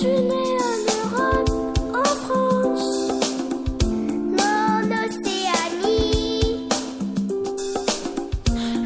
suis née en Europe, en France, en Océanie.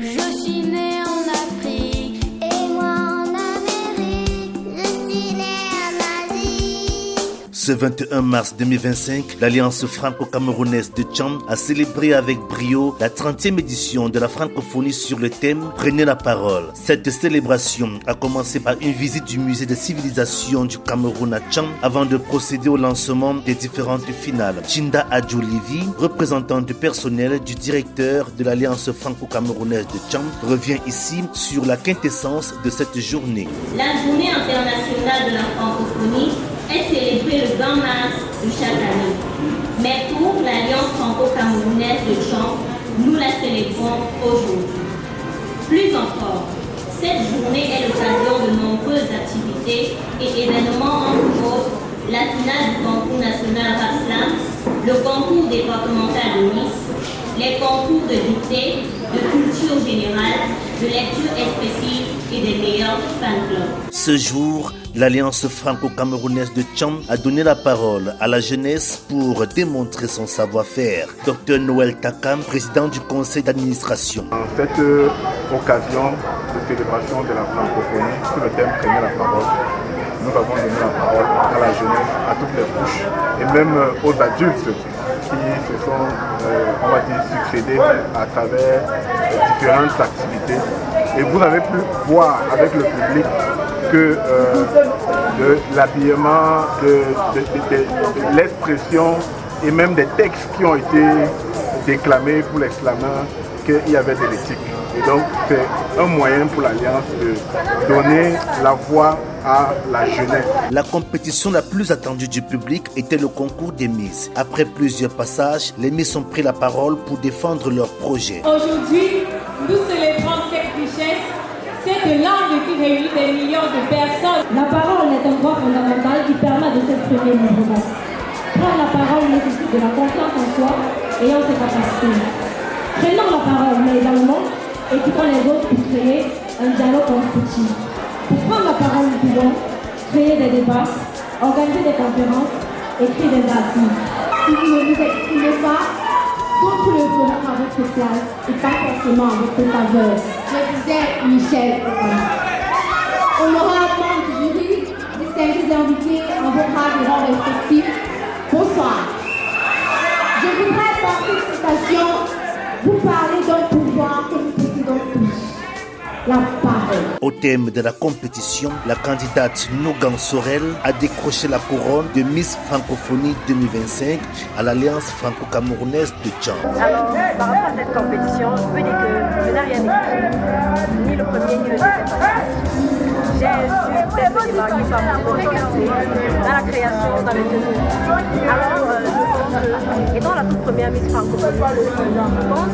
Je suis née en Afrique et moi en Amérique. Je suis née en Asie. Ce 21 mars 2025, l'Alliance franco-camerounaise de Tcham a célébré avec brio la 30e édition de la francophonie sur le thème « Prenez la parole ». Cette célébration a commencé par une visite du musée des civilisations du Cameroun à Tcham avant de procéder au lancement des différentes finales. Chinda Adjoulivi, représentant du personnel du directeur de l'Alliance franco-camerounaise de Tcham, revient ici sur la quintessence de cette journée. La journée internationale de la francophonie est célébrée le 20 mars de chaque année. Mais pour l'Alliance franco-camerounaise de Tcham, nous la célébrons aujourd'hui. Plus encore, cette journée est l'occasion de nombreuses activités et événements, entre autres la finale du concours national Rapslam, le concours départemental de Nice, les concours de dictée, de culture générale, de lecture expressive et des meilleurs fan clubs. Ce jour, l'Alliance franco-camerounaise de Tcham a donné la parole à la jeunesse pour démontrer son savoir-faire. Dr Noël Takam, président du conseil d'administration. En cette occasion de célébration de la francophonie, sur le thème Prenez la parole, nous avons donné la parole à la jeunesse, à toutes les couches et même aux adultes qui se sont, on va dire, succédés à travers différentes activités. Et vous avez pu voir avec le public que l'habillement, de l'expression et même des textes qui ont été déclamés pour les slameurs, qu'il y avait de l'éthique. Et donc c'est un moyen pour l'Alliance de donner la voix à la jeunesse. La compétition la plus attendue du public était le concours des Miss. Après plusieurs passages, les Miss ont pris la parole pour défendre leur projet. Aujourd'hui, nous célébrons cette richesse, cette langue qui réunit des millions de personnes. La parole est un droit fondamental qui permet de s'exprimer librement. Prendre la parole nécessite de la confiance en soi et en ses capacités. Prenons la parole, mais également écoutons les autres pour créer un dialogue constructif. Pour prendre la parole, nous pouvons créer des débats, organiser des conférences, écrire des articles. Si vous ne vous exprimez pas, d'autres le feront à votre place et pas forcément à votre faveur. Je disais Michel. Honorable membre du jury, distingués invités en vos grades et rangs respectifs, bonsoir. Je voudrais par cette citation vous parler d'un pouvoir que nous possédons tous. La parole. Au thème de la compétition, la candidate Nougan Sorel a décroché la couronne de Miss Francophonie 2025 à l'Alliance franco-camerounaise de Tcham. Alors, par rapport à cette compétition, je peux dire que je n'ai rien négligé, ni le premier ni le deuxième passage. J'ai su être évaluée par mon communauté dans la création, dans les tenues. Alors, étant la toute première Miss Francophonie, je pense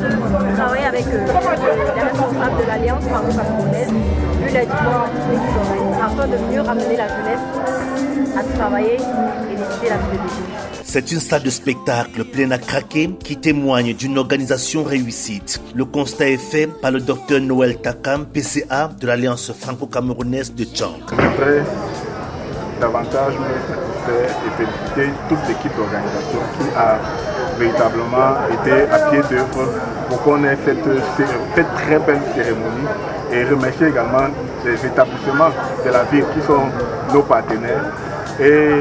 travailler avec les responsables de l'Alliance franco-camerounaise, vu les différentes activités qu'ils organisent, afin de mieux ramener la jeunesse à travailler et d'éviter la pédophilie. C'est une salle de spectacle pleine à craquer qui témoigne d'une organisation réussite. Le constat est fait par le Dr Noël Takam, PCA de l'Alliance franco-camerounaise de Tcham. Je voudrais davantage me satisfaire et féliciter toute l'équipe d'organisation qui a véritablement été à pied d'œuvre pour qu'on ait cette très belle cérémonie et remercier également les établissements de la ville qui sont nos partenaires. Et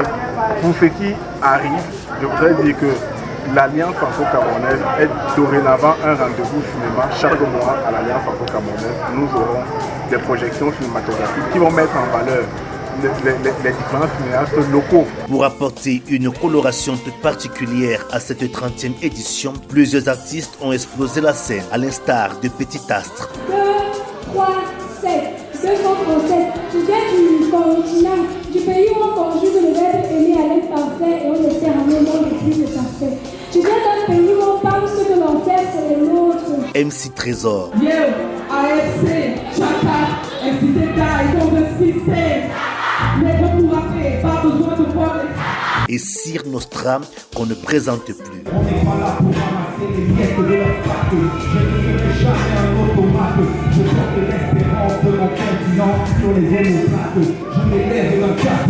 pour ce qui arrive, je voudrais dire que l'Alliance franco-camerounaise est dorénavant un rendez-vous cinéma chaque mois à l'Alliance franco-camerounaise. Nous aurons des projections cinématographiques qui vont mettre en valeur les différents cinéastes locaux. Pour apporter une coloration toute particulière à cette 30e édition, plusieurs artistes ont explosé la scène, à l'instar de Petit Astre. 2, 3, 7, 237. Je viens du continent, du pays où on conjugue le verbe aimer à l'imparfait et on essaie de ramener le plus parfait. Je viens d'un pays où on parle ce que l'on fait, c'est les nôtres. MC Trésor. Yo, AFC, Chaka, MCTK, ils ont le système. Et Sir Nostra qu'on ne présente plus. On n'est pas là pour ramasser les miettes de leur pâte. Je ne serai jamais un automate. Je porte l'espérance de mon continent sur les omoplates. Je m'élève d'un cap.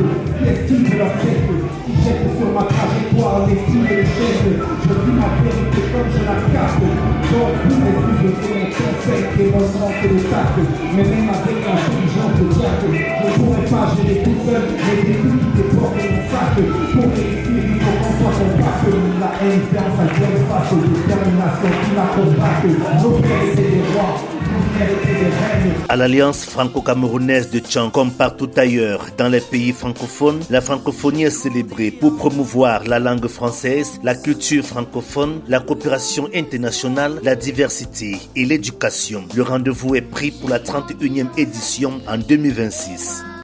d'obstacles. Mais même avec l'intelligence de Jack, je ne pourrais pas gérer tout seul les défis qui déportent mon sac. Pour réussir, il faut qu'on soit compact. La haine vient sa gueule face aux déterminations qui la combattent. Nos pères étaient des rois. À l'Alliance franco-camerounaise de Tchang, comme partout ailleurs dans les pays francophones, la francophonie est célébrée pour promouvoir la langue française, la culture francophone, la coopération internationale, la diversité et l'éducation. Le rendez-vous est pris pour la 31e édition en 2026.